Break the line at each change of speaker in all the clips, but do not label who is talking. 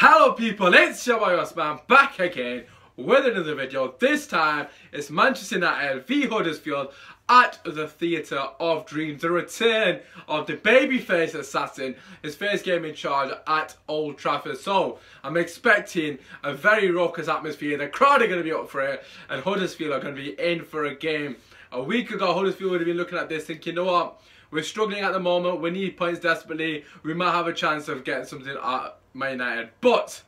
Hello people, it's your boy Osman back again with another video. This time it's Manchester United v Huddersfield at the Theatre of Dreams. The return of the babyface assassin, his first game in charge at Old Trafford. So I'm expecting a very raucous atmosphere. The crowd are going to be up for it and Huddersfield are going to be in for a game. A week ago Huddersfield would have been looking at this thinking, you know what, we're struggling at the moment, we need points desperately, we might have a chance of getting something at Man United. But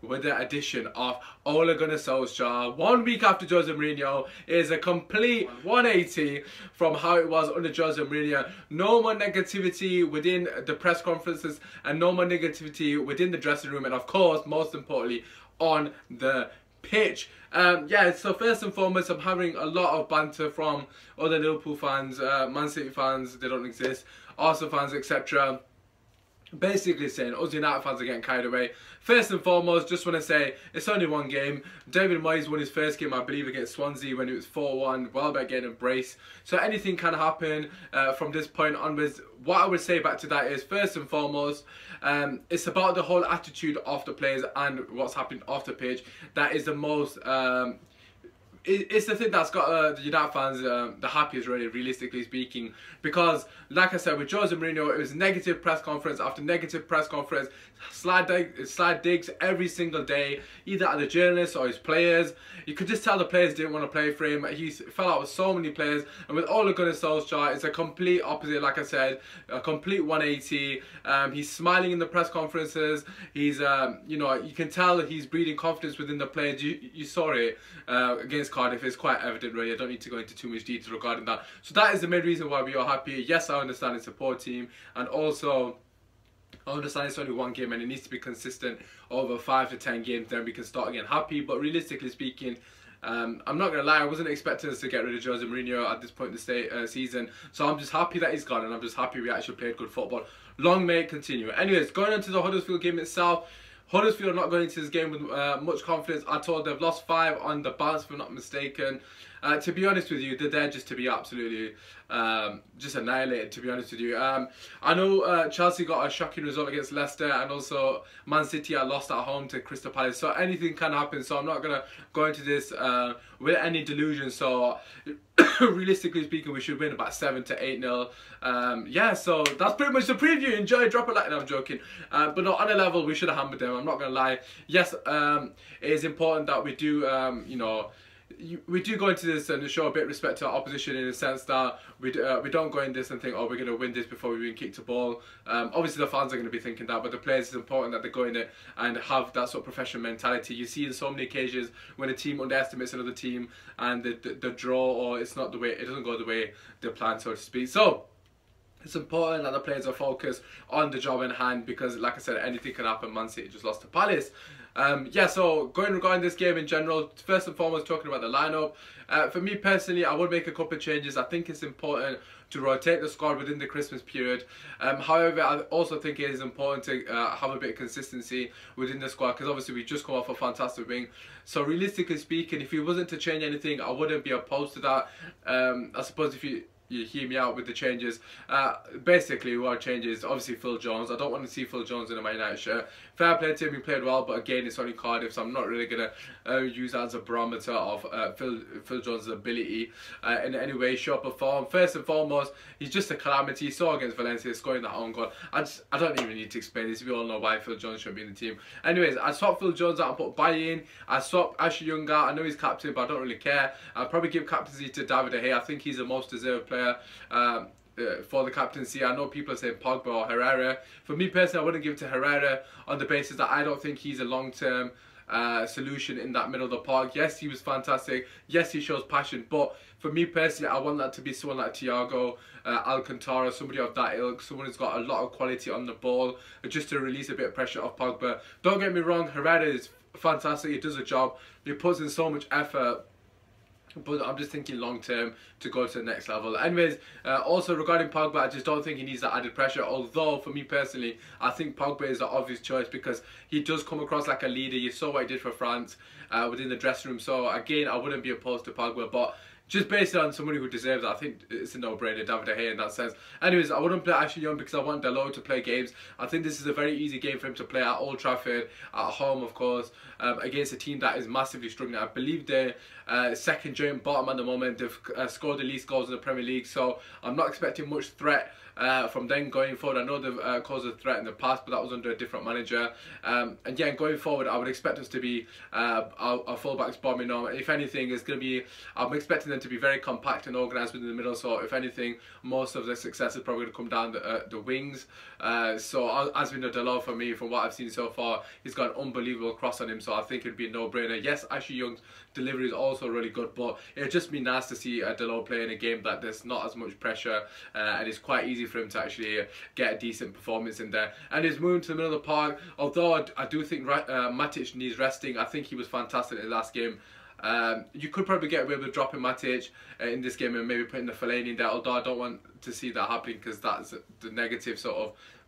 with the addition of Ole Gunnar Solskjaer, 1 week after Jose Mourinho, is a complete 180 from how it was under Jose Mourinho. No more negativity within the press conferences and no more negativity within the dressing room, and of course, most importantly, on the pitch. Yeah, so first and foremost, I'm having a lot of banter from other Liverpool fans, Man City fans, they don't exist, Arsenal fans, etc. Basically saying us United fans are getting carried away. First and foremost, just want to say it's only one game. David Moyes won his first game, I believe, against Swansea when it was 4-1. Welbeck getting a brace. So anything can happen from this point onwards. What I would say back to that is, first and foremost, it's about the whole attitude of the players and what's happening off the pitch. That is the most... it's the thing that's got the United fans the happiest, really, realistically speaking, because like I said, with Jose Mourinho, it was negative press conference after negative press conference, slide digs every single day, either at the journalists or his players. You could just tell the players didn't want to play for him. He fell out with so many players, and with Ole Gunnar Solskjaer, it's a complete opposite. Like I said, a complete 180. He's smiling in the press conferences. He's you know, you can tell that he's breeding confidence within the players. You saw it against Cardiff. It's quite evident, really. I don't need to go into too much detail regarding that. So that is the main reason why we are happy. Yes, I understand it's a poor team, and also I understand it's only one game and it needs to be consistent over 5 to 10 games, then we can start again happy. But realistically speaking, I'm not going to lie, I wasn't expecting us to get rid of Jose Mourinho at this point in the season. So I'm just happy that he's gone, and I'm just happy we actually played good football. Long may it continue. Anyways, going on to the Huddersfield game itself. Huddersfield are not going into this game with much confidence at all. They've lost 5 on the bounce, if I'm not mistaken. To be honest with you, they're there just to be absolutely just annihilated, to be honest with you. I know Chelsea got a shocking result against Leicester, and also Man City are lost at home to Crystal Palace. So anything can happen, so I'm not going to go into this with any delusion. So realistically speaking, we should win about 7 to 8-0. Yeah, so that's pretty much the preview. Enjoy, drop a like. No, I'm joking. But no, on a level, we should have hammered them. I'm not going to lie. Yes, it is important that we do, you know, we do go into this and show a bit of respect to our opposition, in the sense that we don't go in this and think, oh, we're going to win this before we even kick the ball. Obviously the fans are going to be thinking that, but the players, it's important that they go in it and have that sort of professional mentality. You see in so many occasions when a team underestimates another team and the draw, or it's not the way, it doesn't go the way they plan, so to speak. So it's important that the players are focused on the job in hand, because like I said, anything can happen. Man City just lost to Palace. Yeah, so regarding this game in general, first and foremost, talking about the lineup. For me personally, I would make a couple of changes. I think it's important to rotate the squad within the Christmas period. However, I also think it is important to have a bit of consistency within the squad, because obviously we just come off a fantastic win. So realistically speaking, if it wasn't to change anything, I wouldn't be opposed to that. I suppose if you hear me out with the changes. Basically what changes, obviously Phil Jones. I don't want to see Phil Jones in a Man United shirt. Fair play to him, he played well, but again, it's only Cardiff, so I'm not really going to use that as a barometer of Phil Jones' ability in any way, shape or form. First and foremost, he's just a calamity. He saw against Valencia, scoring that own goal. I don't even need to explain this. We all know why Phil Jones shouldn't be in the team. Anyways, I swapped Phil Jones out and put Baye in. I swapped Ashley Young out. I know he's captain, but I don't really care. I'll probably give captaincy to David De Gea. I think he's the most deserved player for the captaincy. I know people are saying Pogba or Herrera. For me personally, I wouldn't give it to Herrera on the basis that I don't think he's a long-term solution in that middle of the park. Yes, he was fantastic. Yes, he shows passion. But for me personally, I want that to be someone like Thiago Alcantara, somebody of that ilk, someone who's got a lot of quality on the ball, just to release a bit of pressure off Pogba. Don't get me wrong, Herrera is fantastic. He does a job. He puts in so much effort. But I'm just thinking long term to go to the next level. Anyways, also regarding Pogba, I just don't think he needs that added pressure. Although for me personally, I think Pogba is the obvious choice, because he does come across like a leader. You saw what he did for France within the dressing room. So again, I wouldn't be opposed to Pogba. But just based on somebody who deserves it, I think it's a no-brainer, David De Gea in that sense. Anyways, I wouldn't play Ashley Young because I want Dalot to play games. I think this is a very easy game for him to play at Old Trafford, at home of course, against a team that is massively struggling. I believe they're second joint bottom at the moment. They've scored the least goals in the Premier League, so I'm not expecting much threat from them going forward. I know they've caused a threat in the past, but that was under a different manager. And yeah, going forward, I would expect us to be our fullbacks bombing on. If anything, it's going to be, I'm expecting them to be very compact and organised within the middle. So if anything, most of their success is probably going to come down the wings. So as we know, Dalot, for me, from what I've seen so far, he's got an unbelievable cross on him. So I think it'd be a no-brainer. Yes, Ashley Young's delivery is also really good, but it'd just be nice to see Dalot play in a game that there's not as much pressure and it's quite easy for him to actually get a decent performance in there. And he's moving to the middle of the park. Although I do think Matic needs resting. I think he was fantastic in the last game. You could probably get away with dropping Matic in this game and maybe putting the Fellaini in there, although I don't want to see that happening because that's the negative sort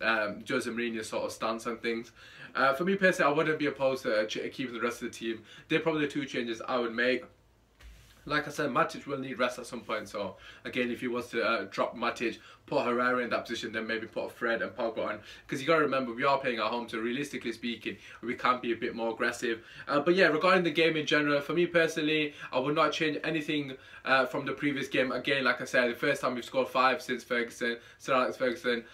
of Jose Mourinho sort of stance on things. For me personally, I wouldn't be opposed to keeping the rest of the team. They're probably the two changes I would make. Like I said, Matic will need rest at some point, so again, if he was to drop Matic, put Herrera in that position, then maybe put Fred and Pogba on, because you got to remember, we are playing at home, so realistically speaking, we can be a bit more aggressive. But yeah, regarding the game in general, for me personally, I would not change anything from the previous game. Again, like I said, the first time we've scored 5 since Ferguson, Sir Alex Ferguson.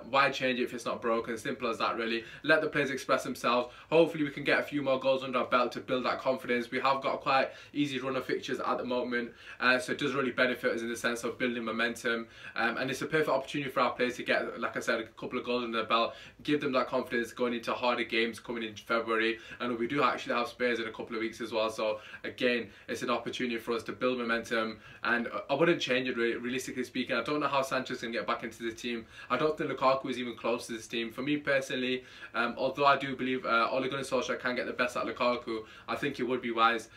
Why change it if it's not broken? Simple as that, really. Let the players express themselves. Hopefully we can get a few more goals under our belt to build that confidence. We have got a quite easy run of fixtures at the moment, so it does really benefit us in the sense of building momentum, and it's a perfect opportunity for our players to get, like I said, a couple of goals under their belt, give them that confidence going into harder games coming in February, and we do actually have Spurs in a couple of weeks as well, so again, it's an opportunity for us to build momentum, and I wouldn't change it really, realistically speaking. I don't know how Sanchez can get back into the team. I don't think Lukaku is even close to this team. For me personally, although I do believe Ole Gunnar Solskjaer can get the best out of Lukaku, I think it would be wise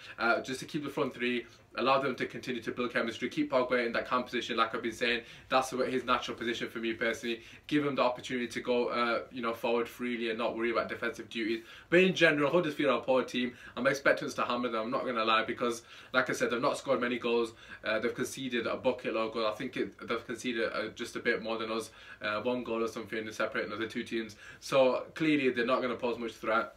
just to keep the front three, allow them to continue to build chemistry, keep Pogba in that camp position, like I've been saying. That's his natural position for me personally. Give him the opportunity to go, you know, forward freely and not worry about defensive duties. But in general, Huddersfield are a poor team. I'm expecting us to hammer them. I'm not going to lie, because, like I said, they've not scored many goals. They've conceded a bucket load goal. I think they've conceded just a bit more than us, 1 goal or something, separating the two teams. So clearly, they're not going to pose much threat.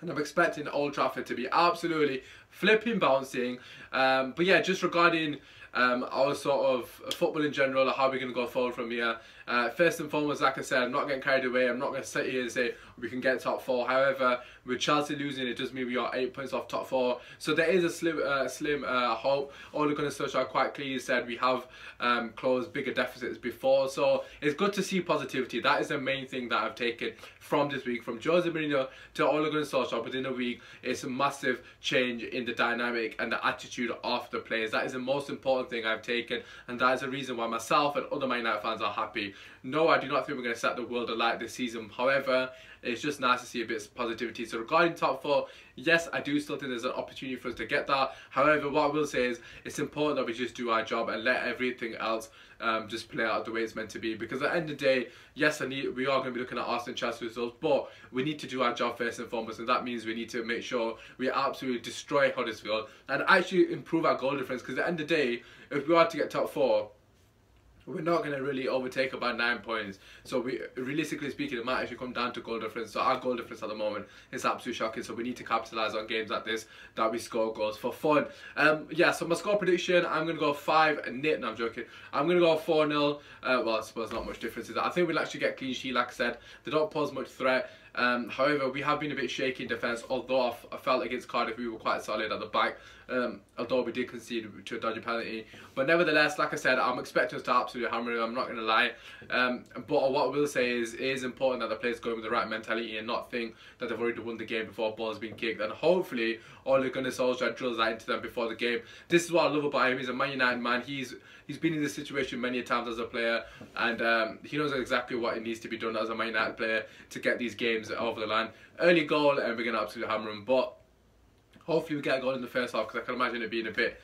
And I'm expecting Old Trafford to be absolutely flipping bouncing. But yeah, just regarding our sort of football in general, how we're going to go forward from here. First and foremost, like I said, I'm not getting carried away. I'm not going to sit here and say we can get top 4. However, with Chelsea losing, it does mean we are 8 points off top 4. So there is a slim hope. Ole Gunnar Solskjaer quite clearly said we have closed bigger deficits before. So it's good to see positivity. That is the main thing that I've taken from this week. From Jose Mourinho to Ole Gunnar Solskjaer within a week, it's a massive change in the dynamic and the attitude of the players. That is the most important thing I've taken, and that is the reason why myself and other Man United fans are happy. No, I do not think we're going to set the world alight this season. However, it's just nice to see a bit of positivity. So regarding top 4, yes, I do still think there's an opportunity for us to get that. However, what I will say is it's important that we just do our job and let everything else just play out the way it's meant to be. Because at the end of the day, yes, we are going to be looking at Arsenal and Chelsea results, but we need to do our job first and foremost, and that means we need to make sure we absolutely destroy Huddersfield and actually improve our goal difference. Because at the end of the day, if we are to get top 4, we're not going to really overtake about 9 points. So realistically speaking, it might actually come down to goal difference. So our goal difference at the moment is absolutely shocking. So we need to capitalise on games like this, that we score goals for fun. Yeah, so my score prediction, I'm going to go 5-0. No, I'm joking. I'm going to go 4-0. Well, I suppose not much difference is that. I think we'll actually get clean sheet, like I said. They don't pose much threat. However, we have been a bit shaky in defence, although I felt against Cardiff we were quite solid at the back, although we did concede to a dodgy penalty. But nevertheless, like I said, I'm expecting us to absolutely hammer them, I'm not going to lie. But what I will say is it is important that the players go with the right mentality and not think that they've already won the game before ball's been kicked. And hopefully, Ole Gunnar Solskjaer drills that into them before the game. This is what I love about him. He's a Man United man. He's been in this situation many times as a player, and he knows exactly what it needs to be done as a Man United player to get these games over the line. Early goal, and we're going to absolutely hammer them. But hopefully we get a goal in the first half, because I can imagine it being a bit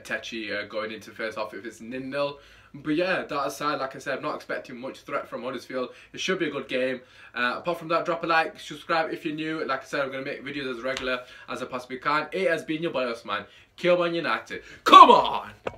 tetchy going into the first half if it's 0-0. But yeah, that aside, like I said, I'm not expecting much threat from Huddersfield. It should be a good game. Apart from that, drop a like, subscribe if you're new. Like I said, I'm going to make videos as regular as I possibly can. It has been your boy Osman, Kill Man United. Come on!